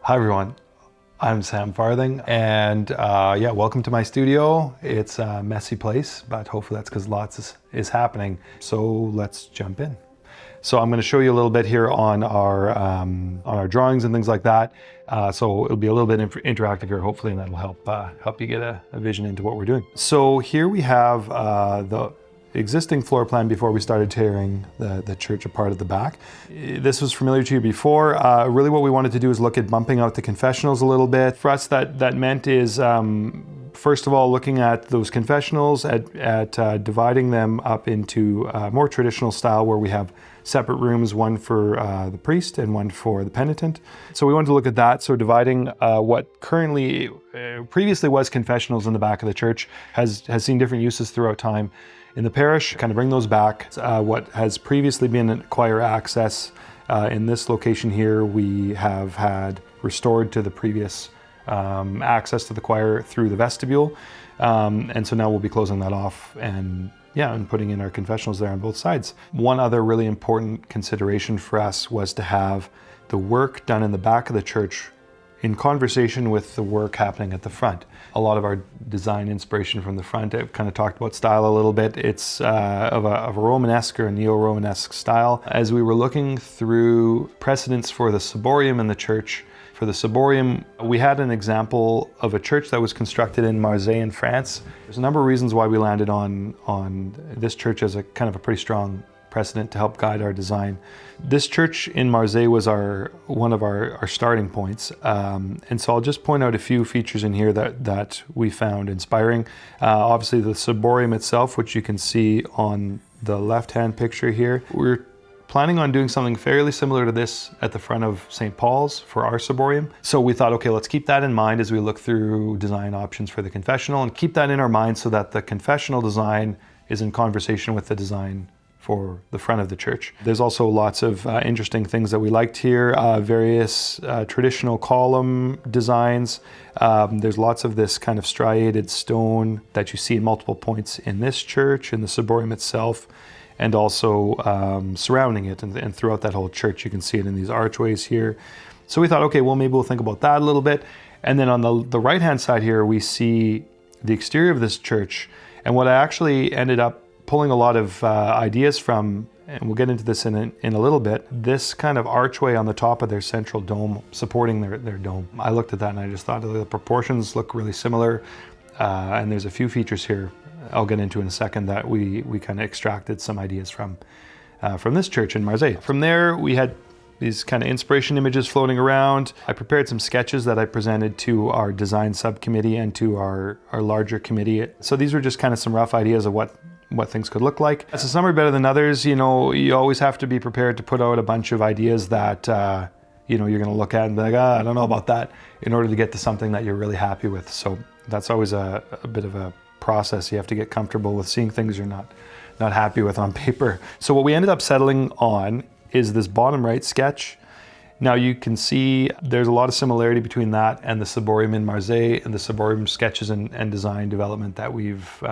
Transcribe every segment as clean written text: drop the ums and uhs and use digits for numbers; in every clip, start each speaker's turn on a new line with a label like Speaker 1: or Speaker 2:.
Speaker 1: Hi everyone, I'm Sam Farthing, and welcome to my studio. It's a messy place, but hopefully that's because lots is happening. So let's jump in. So I'm going to show you a little bit here on our drawings and things like that. So it'll be a little bit interactive here, hopefully, and that'll help you get a vision into what we're doing. So here we have the existing floor plan before we started tearing the church apart at the back. This was familiar to you before. Really what we wanted to do is look at bumping out the confessionals a little bit. For us, that meant is, first of all, looking at those confessionals, at dividing them up into a more traditional style where we have separate rooms, one for the priest and one for the penitent. So we wanted to look at that. So dividing what previously was confessionals in the back of the church has seen different uses throughout time in the parish, kind of bring those back. What has previously been choir access in this location here, we have had restored to the previous access to the choir through the vestibule. And so now we'll be closing that off and putting in our confessionals there on both sides. One other really important consideration for us was to have the work done in the back of the church in conversation with the work happening at the front. A lot of our design inspiration from the front, I've kind of talked about style a little bit. It's of a Romanesque or a neo-Romanesque style. As we were looking through precedents for the ciborium in the church, for the ciborium, we had an example of a church that was constructed in Marseille in France. There's a number of reasons why we landed on this church as a kind of a pretty strong precedent to help guide our design. This church in Marseille was one of our starting points. And so I'll just point out a few features in here that we found inspiring. Obviously the ciborium itself, which you can see on the left-hand picture here. We're planning on doing something fairly similar to this at the front of St. Paul's for our ciborium. So we thought, okay, let's keep that in mind as we look through design options for the confessional, and keep that in our mind so that the confessional design is in conversation with the design for the front of the church. There's also lots of interesting things that we liked here, various traditional column designs. There's lots of this kind of striated stone that you see in multiple points in this church, in the ciborium itself, and also surrounding it and throughout that whole church. You can see it in these archways here. So we thought, okay, well, maybe we'll think about that a little bit. And then on the right-hand side here, we see the exterior of this church. And what I actually ended up pulling a lot of ideas from, and we'll get into this in a little bit, this kind of archway on the top of their central dome, supporting their dome. I looked at that and I just thought the proportions look really similar. And there's a few features here I'll get into in a second that we kind of extracted some ideas from this church in Marseille. From there, we had these kind of inspiration images floating around. I prepared some sketches that I presented to our design subcommittee and to our larger committee. So these were just kind of some rough ideas of what things could look like. So some are better than others. You know, you always have to be prepared to put out a bunch of ideas that you're going to look at and be like, I don't know about that, in order to get to something that you're really happy with. So that's always a bit of a process. You have to get comfortable with seeing things you're not happy with on paper. So what we ended up settling on is this bottom right sketch. Now you can see there's a lot of similarity between that and the ciborium in Marseille and the ciborium sketches and design development that we've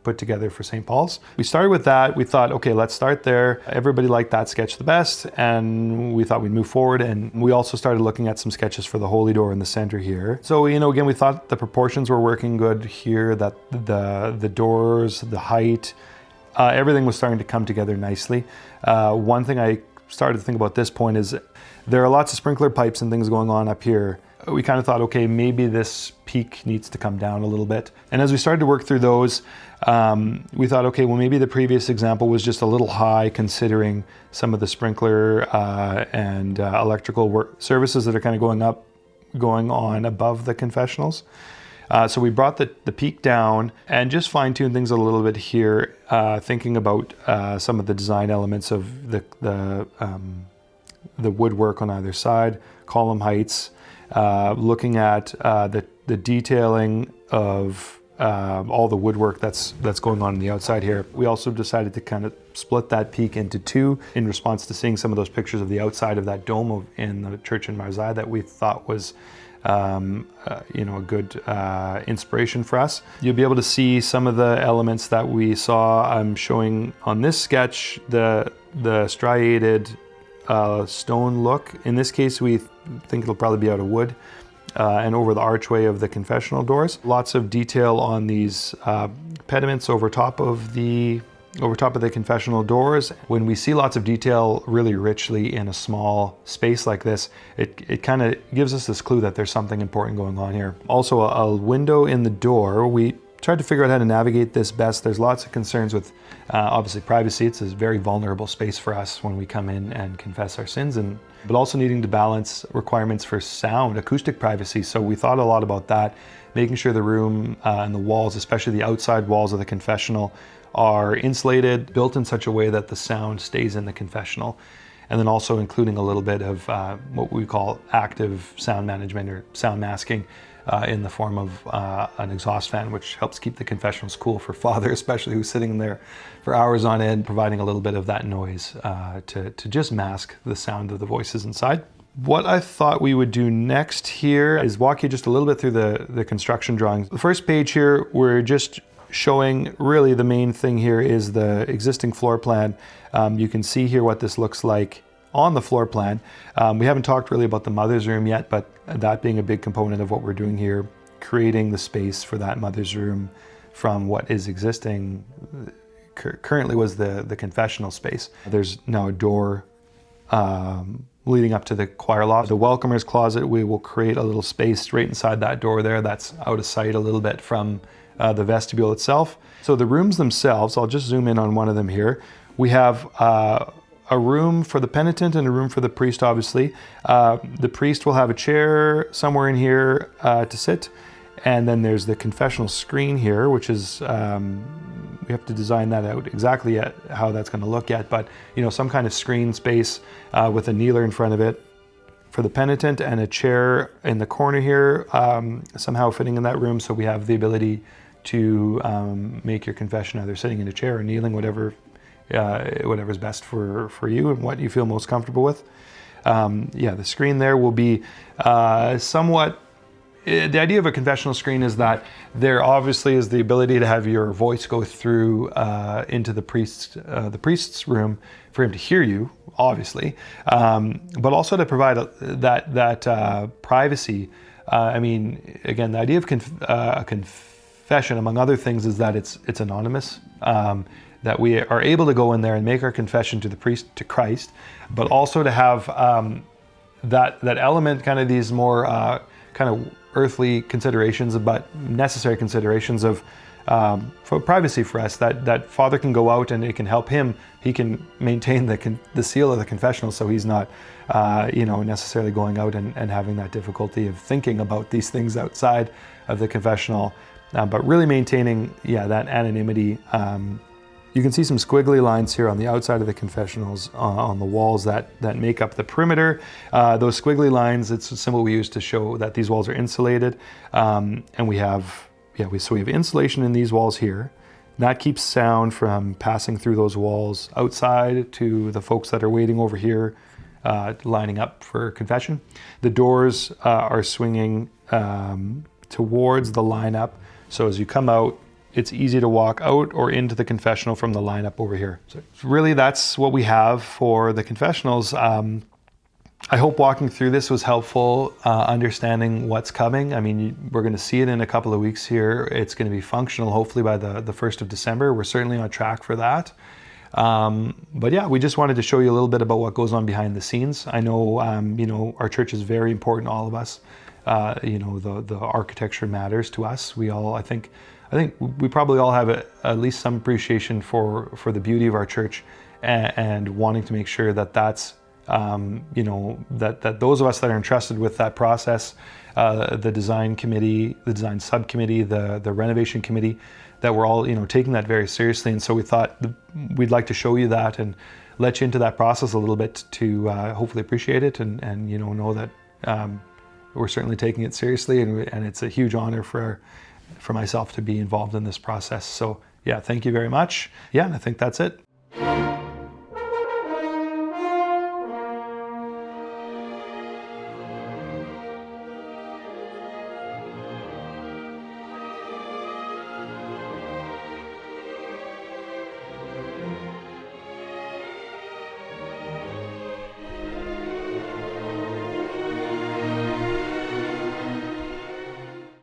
Speaker 1: put together for St. Paul's. We started with that. We thought, okay, let's start there. Everybody liked that sketch the best, and we thought we'd move forward. And we also started looking at some sketches for the holy door in the center here. So, again, we thought the proportions were working good here, that the doors, the height, everything was starting to come together nicely. One thing I started to think about at this point is there are lots of sprinkler pipes and things going on up here. We kind of thought, okay, maybe this peak needs to come down a little bit. And as we started to work through those, we thought, okay, well, maybe the previous example was just a little high considering some of the sprinkler and electrical work services that are kind of going on above the confessionals. So we brought the peak down and just fine-tuned things a little bit here, thinking about some of the design elements of the woodwork on either side, column heights, looking at the detailing of all the woodwork that's going on the outside here. We also decided to kind of split that peak into two in response to seeing some of those pictures of the outside of that dome in the church in Marseille that we thought was a good inspiration for us. You'll be able to see some of the elements that we saw. I'm showing on this sketch the striated stone look. In this case, we think it'll probably be out of wood, and over the archway of the confessional doors. Lots of detail on these pediments over top of the confessional doors. When we see lots of detail really richly in a small space like this, it kind of gives us this clue that there's something important going on here. Also, a window in the door. We tried to figure out how to navigate this best. There's lots of concerns with obviously privacy. It's a very vulnerable space for us when we come in and confess our sins, but also needing to balance requirements for sound, acoustic privacy. So we thought a lot about that, making sure the room and the walls, especially the outside walls of the confessional, are insulated, built in such a way that the sound stays in the confessional. And then also including a little bit of what we call active sound management or sound masking in the form of an exhaust fan, which helps keep the confessionals cool for Father, especially who's sitting in there for hours on end, providing a little bit of that noise to just mask the sound of the voices inside. What I thought we would do next here is walk you just a little bit through the construction drawings. The first page here, we're just showing really the main thing here is the existing floor plan. You can see here what this looks like on the floor plan. We haven't talked really about the mother's room yet, but that being a big component of what we're doing here, creating the space for that mother's room from what is existing, currently was the confessional space. There's now a door leading up to the choir loft. The welcomer's closet, we will create a little space right inside that door there that's out of sight a little bit from the vestibule itself. So the rooms themselves, I'll just zoom in on one of them here. We have a room for the penitent and a room for the priest, obviously. The priest will have a chair somewhere in here to sit. And then there's the confessional screen here, which is, we have to design that out exactly yet, how that's going to look yet, but some kind of screen space with a kneeler in front of it for the penitent and a chair in the corner here, somehow fitting in that room. So we have the ability to make your confession either sitting in a chair or kneeling, whatever's best for you and what you feel most comfortable with. The screen there will be somewhat. The idea of a confessional screen is that there obviously is the ability to have your voice go through into the priest's room for him to hear you, obviously, but also to provide that privacy. Again, the idea of a confession, among other things, is that it's anonymous. That we are able to go in there and make our confession to the priest, to Christ, but also to have that element, kind of these more kind of earthly considerations, but necessary considerations of for privacy for us, that Father can go out and it can help him. He can maintain the seal of the confessional, so he's not necessarily going out and having that difficulty of thinking about these things outside of the confessional, but really maintaining that anonymity. You can see some squiggly lines here on the outside of the confessionals on the walls that make up the perimeter. Those squiggly lines, it's a symbol we use to show that these walls are insulated. And we have insulation in these walls here. That keeps sound from passing through those walls outside to the folks that are waiting over here, lining up for confession. The doors are swinging towards the lineup. So as you come out, it's easy to walk out or into the confessional from the lineup over here. So really, that's what we have for the confessionals. I hope walking through this was helpful, understanding what's coming. We're going to see it in a couple of weeks here. It's going to be functional, hopefully by the 1st of December. We're certainly on track for that. We just wanted to show you a little bit about what goes on behind the scenes. I know, our church is very important to all of us. The architecture matters to us. I think we probably all have at least some appreciation for the beauty of our church and wanting to make sure that's, that those of us that are entrusted with that process, the design committee, the design subcommittee, the renovation committee, that we're all, taking that very seriously. And so we thought we'd like to show you that and let you into that process a little bit to hopefully appreciate it and know that we're certainly taking it seriously, and it's a huge honor for myself to be involved in this process. So thank you very much. And I think that's it.